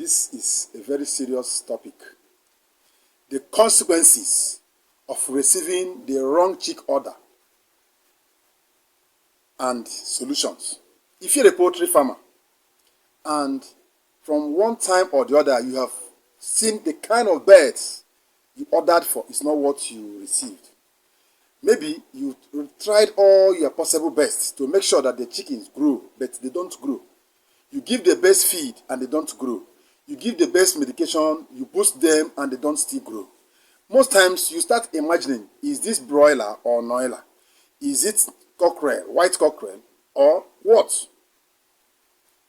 This is a very serious topic. The consequences of receiving the wrong chick order and solutions. If you're a poultry farmer and from one time or the other you have seen the kind of birds you ordered for is not what you received. Maybe you tried all your possible best to make sure that the chickens grow, but they don't grow. You give the best feed and they don't grow. You give the best medication, you boost them and they don't still grow. Most times you start imagining, is this broiler or noiler? Is it cockerel, white cockerel, or what?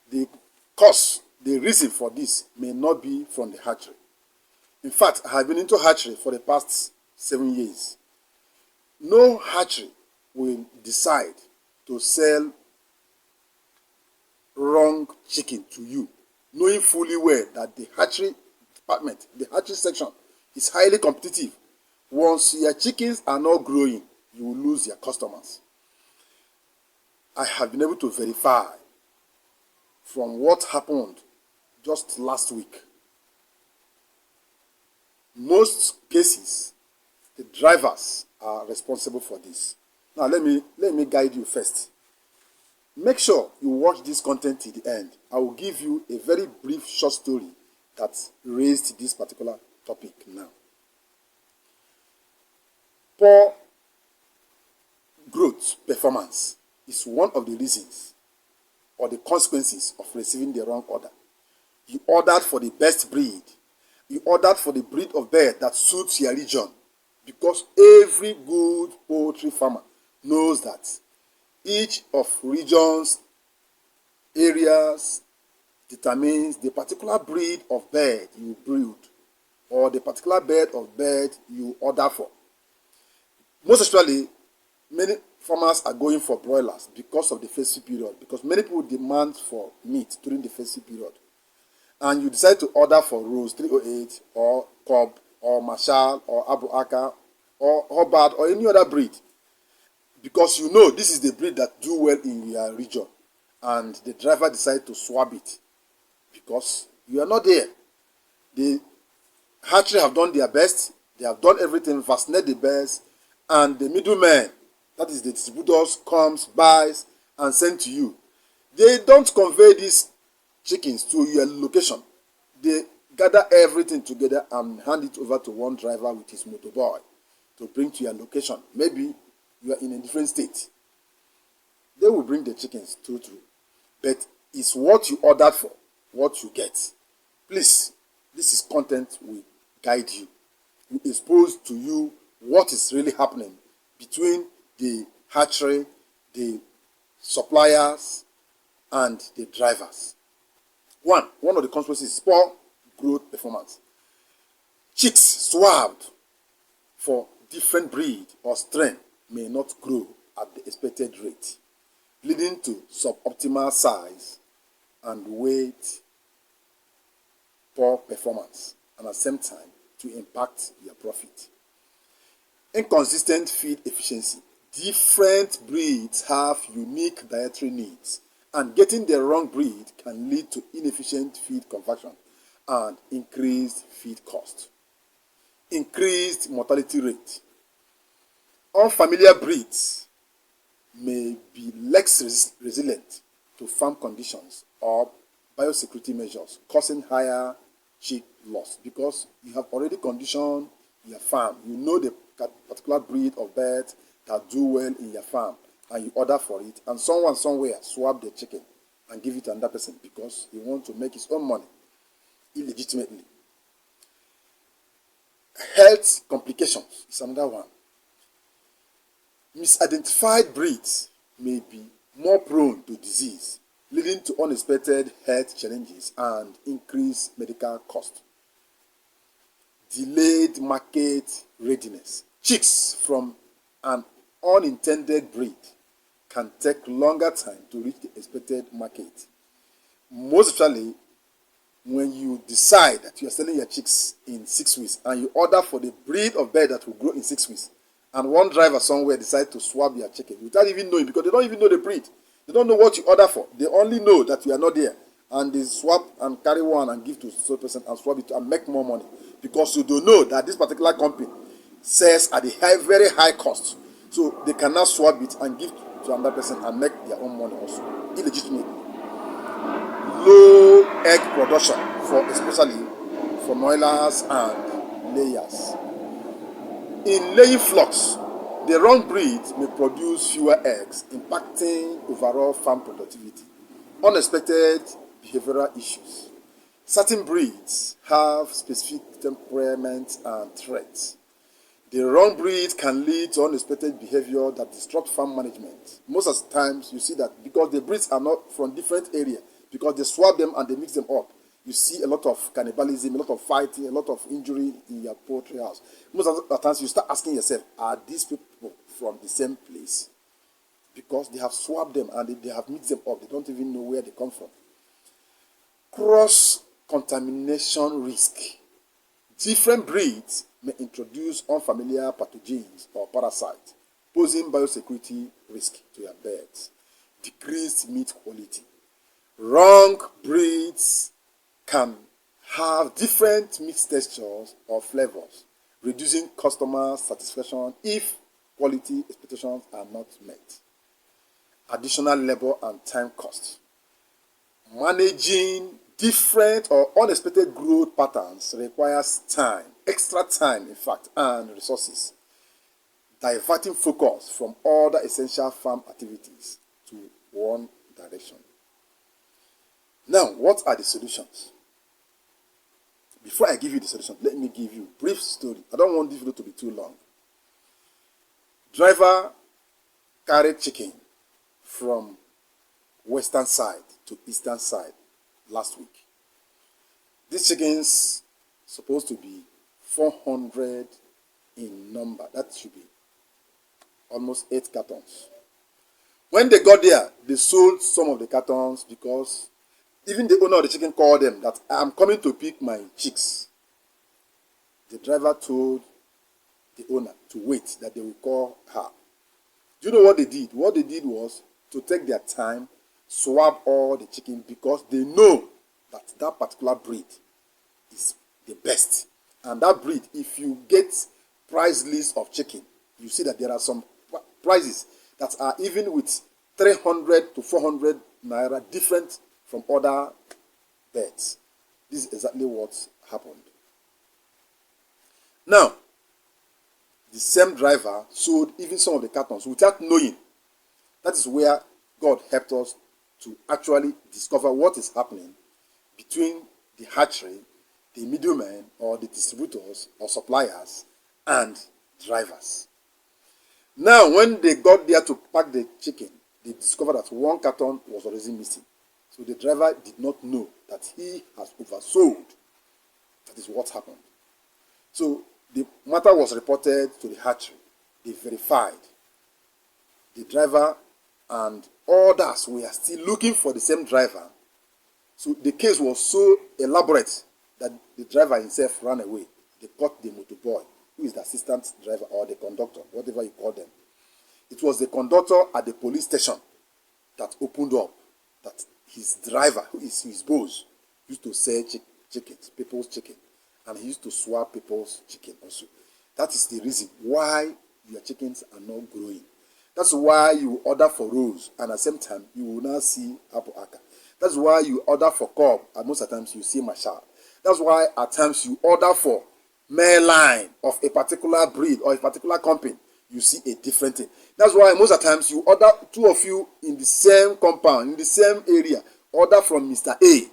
The cause, the reason for this may not be from the hatchery. In fact, I have been into hatchery for the past 7 years. No hatchery will decide to sell wrong chicken to you, knowing fully well that the hatchery department, the hatchery section, is highly competitive. Once your chickens are not growing, you will lose your customers. I have been able to verify from what happened just last week. Most cases, the drivers are responsible for this. Now let me guide you first. Make sure you watch this content till the end. I will give you a very brief short story that raised this particular topic now. Poor growth performance is one of the reasons or the consequences of receiving the wrong order. You ordered for the best breed. You ordered for the breed of bird that suits your region, because every good poultry farmer knows that each of regions, areas determines the particular breed of bird you breed or the particular bird of bird you order for. Most especially, many farmers are going for broilers because of the festive period, because many people demand for meat during the festive period. And you decide to order for Rose 308 or Cobb or Marshall or Abu Aka or Hobart or any other breed, because you know this is the breed that do well in your region, and the driver decide to swap it because you are not there. The hatchery have done their best, they have done everything, vaccinate the birds, and the middleman, that is the distributors, comes, buys, and send to you. They don't convey these chickens to your location. They gather everything together and hand it over to one driver with his motorbike to bring to your location. Maybe you are in a different state. They will bring the chickens through. But it's what you ordered for, what you get. Please, this is content will guide you. We expose to you what is really happening between the hatchery, the suppliers, and the drivers. One of the consequences is poor growth performance. Chicks swabbed for different breed or strain may not grow at the expected rate, leading to suboptimal size and weight, poor performance, and at the same time to impact your profit. Inconsistent feed efficiency. Different breeds have unique dietary needs, and getting the wrong breed can lead to inefficient feed conversion and increased feed cost. Increased mortality rate. Unfamiliar breeds may be less resilient to farm conditions or biosecurity measures, causing higher chick loss, because you have already conditioned your farm. You know the particular breed of birds that do well in your farm, and you order for it, and someone somewhere swap the chicken and give it to another person because he wants to make his own money illegitimately. Health complications is another one. Misidentified breeds may be more prone to disease, leading to unexpected health challenges and increased medical cost. Delayed market readiness. Chicks from an unintended breed can take longer time to reach the expected market. Most especially when you decide that you are selling your chicks in 6 weeks and you order for the breed of bird that will grow in 6 weeks, and one driver somewhere decides to swap your chicken without even knowing, because they don't even know the breed. They don't know what you order for. They only know that you are not there. and they swap and carry one and give to so person and swap it and make more money, because you don't know that this particular company sells at a very high cost, so they cannot swap it and give to another person and make their own money also illegitimate. Low egg production for especially for broilers and layers. In laying flocks, the wrong breed may produce fewer eggs, impacting overall farm productivity. Unexpected behavioral issues. Certain breeds have specific temperaments and traits. The wrong breed can lead to unexpected behavior that disrupt farm management. Most of the times, you see that because the breeds are not from different areas, because they swap them and they mix them up, you see a lot of cannibalism, a lot of fighting, a lot of injury in your poultry house. Most of the times, you start asking yourself, are these people from the same place? Because they have swapped them and they have mixed them up. They don't even know where they come from. Cross-contamination risk. Different breeds may introduce unfamiliar pathogens or parasites, posing biosecurity risk to your birds. Decreased meat quality. Wrong breeds can have different meat textures or flavors, reducing customer satisfaction if quality expectations are not met. Additional labor and time cost. Managing different or unexpected growth patterns requires time, extra time in fact, and resources, diverting focus from other essential farm activities to one direction. Now, what are the solutions? Before I give you the solution, let me give you a brief story. I don't want this video to be too long. Driver carried chicken from western side to eastern side last week. These chickens supposed to be 400 in number. That should be almost 8 cartons. When they got there, they sold some of the cartons because even the owner of the chicken called them that I'm coming to pick my chicks. The driver told the owner to wait, that they will call her. Do you know what they did? What they did was to take their time, swab all the chicken, because they know that that particular breed is the best. And that breed, if you get price list of chicken, you see that there are some prices that are even with 300 to 400 naira different from other birds. This is exactly what happened. Now, the same driver sold even some of the cartons without knowing. That is where God helped us to actually discover what is happening between the hatchery, the middlemen or the distributors or suppliers, and drivers. Now, when they got there to pack the chicken, they discovered that one carton was already missing. So the driver did not know that he has oversold. That is what happened. So the matter was reported to the hatchery. They verified. The driver and others were still looking for the same driver. So the case was so elaborate that the driver himself ran away. They caught the motorboy, who is the assistant driver or the conductor, whatever you call them. It was the conductor at the police station that opened up that his driver, who is his boss, used to sell chickens, people's chicken, and he used to swap people's chicken also. That is the reason why your chickens are not growing. That's why you order for rows, and at the same time, you will not see apple aka. That's why you order for cob, and most of the times you see mashal. That's why at times you order for male line of a particular breed or a particular company, you see a different thing. That's why most of the times you order two of you in the same compound, in the same area, order from Mr. A.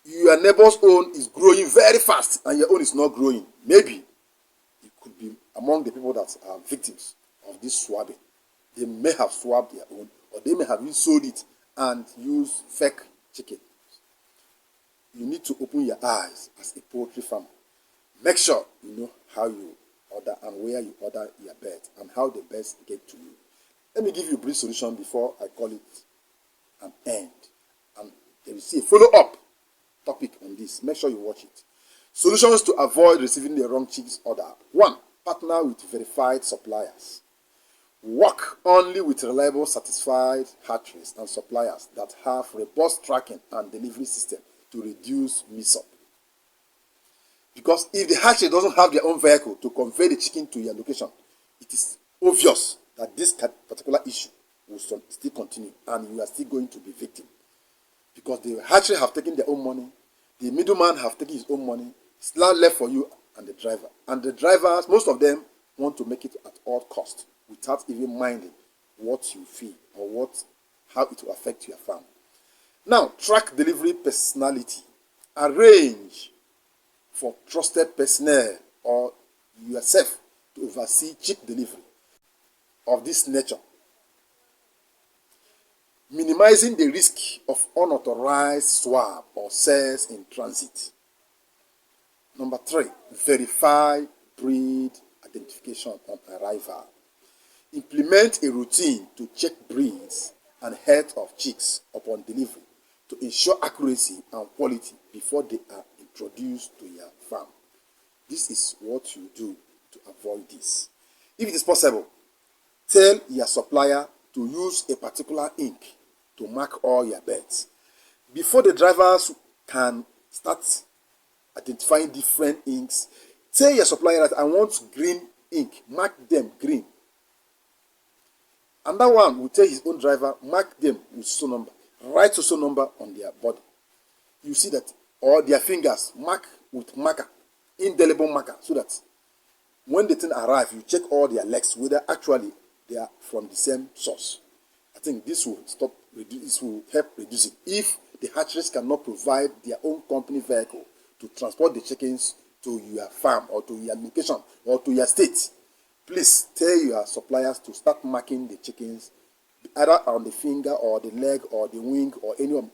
Your neighbor's own is growing very fast and your own is not growing. Maybe you could be among the people that are victims of this swabbing. They may have swabbed their own, or they may have sold it and used fake chicken. You need to open your eyes as a poultry farmer. Make sure you know how you order and where you order your birds and how the birds get to you. Let me give you a brief solution before I call it an end. And there is a follow-up topic on this. Make sure you watch it. Solutions to avoid receiving the wrong chicks order. 1. Partner with verified suppliers. Work only with reliable, satisfied hatcheries and suppliers that have robust tracking and delivery system to reduce mix-up. Because if the hatchery doesn't have their own vehicle to convey the chicken to your location, it is obvious that this particular issue will still continue and you are still going to be victim. Because the hatchery have taken their own money, the middleman have taken his own money, it's now left for you and the driver. And the drivers, most of them want to make it at all cost without even minding what you feel or how it will affect your farm. Now, track delivery personality. Arrange for trusted personnel or yourself to oversee chick delivery of this nature, minimizing the risk of unauthorized swab or sales in transit. Number 3, verify breed identification on arrival. Implement a routine to check breeds and health of chicks upon delivery to ensure accuracy and quality before they are introduced to your farm. This is what you do to avoid this. If it is possible, tell your supplier to use a particular ink to mark all your birds. Before the drivers can start identifying different inks, tell your supplier that I want green ink, mark them green. Another one will tell his own driver, mark them with so number, write so number on their body. You see that, or their fingers, mark with marker, indelible marker, so that when the thing arrives, you check all their legs, whether actually they are from the same source. I think this will help reduce it. If the hatcheries cannot provide their own company vehicle to transport the chickens to your farm or to your location or to your state, please tell your suppliers to start marking the chickens either on the finger or the leg or the wing or any of.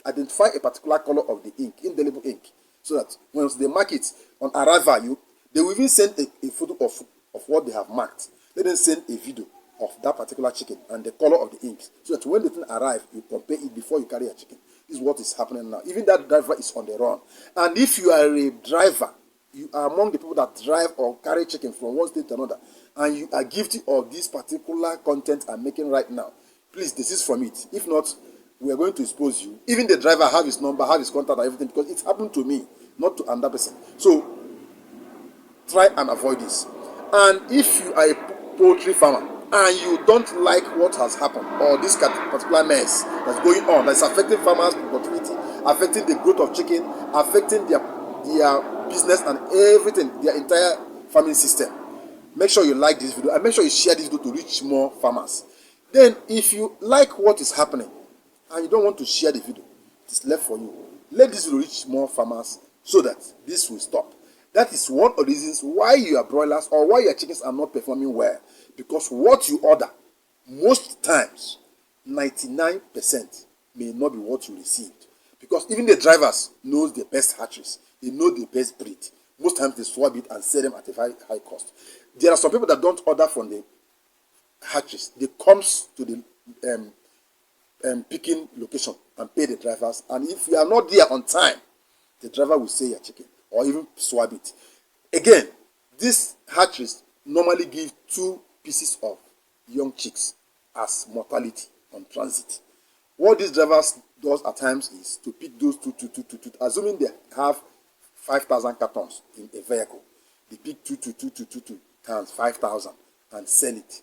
Identify a particular color of the ink, indelible ink, so that once they mark it on arrival, they will even send a photo of what they have marked. Let them send a video of that particular chicken and the color of the ink, so that when the thing arrives, you compare it before you carry a chicken. This is what is happening now. Even that driver is on the run. And if you are a driver, you are among the people that drive or carry chicken from one state to another, and you are guilty of this particular content I'm making right now, please desist from it. If not, we are going to expose you. Even the driver have his number, have his contact and everything, because it happened to me, not to another person. So try and avoid this. And if you are a poultry farmer and you don't like what has happened or this particular mess that's going on that's affecting farmers' productivity, affecting the growth of chicken, affecting their business and everything, their entire farming system, make sure you like this video and make sure you share this video to reach more farmers. Then if you like what is happening and you don't want to share the video, it's left for you. Let this video reach more farmers so that this will stop. That is one of the reasons why your broilers or why your chickens are not performing well. Because what you order, most times, 99% may not be what you received. Because even the drivers knows the best hatcheries. They know the best breed. Most times they swab it and sell them at a very high cost. There are some people that don't order from the hatcheries. They come to the picking location and pay the drivers, and if you are not there on time, the driver will sell your chicken or even swab it. Again, these hatcheries normally give 2 pieces of young chicks as mortality on transit. What these drivers does at times is to pick those two, assuming they have 5,000 cartons in a vehicle, they pick two times 5,000 and sell it.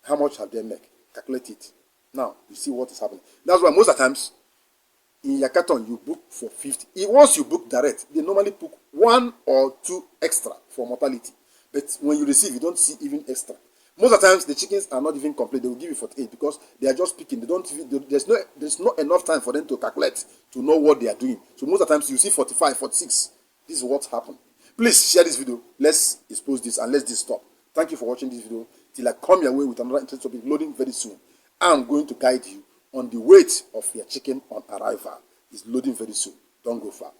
How much have they make? Calculate it. Now, you see what is happening. That's why most of the times, in your carton, you book for 50. Once you book direct, they normally book 1 or 2 extra for mortality. But when you receive, you don't see even extra. Most of the times, the chickens are not even complete. They will give you 48 because they are just picking. There's not enough time for them to calculate to know what they are doing. So most of the times, you see 45, 46. This is what happened. Please share this video. Let's expose this and let this stop. Thank you for watching this video. Till I come your way with another interesting topic loading very soon. I'm going to guide you on the weight of your chicken on arrival. It's loading very soon. Don't go far.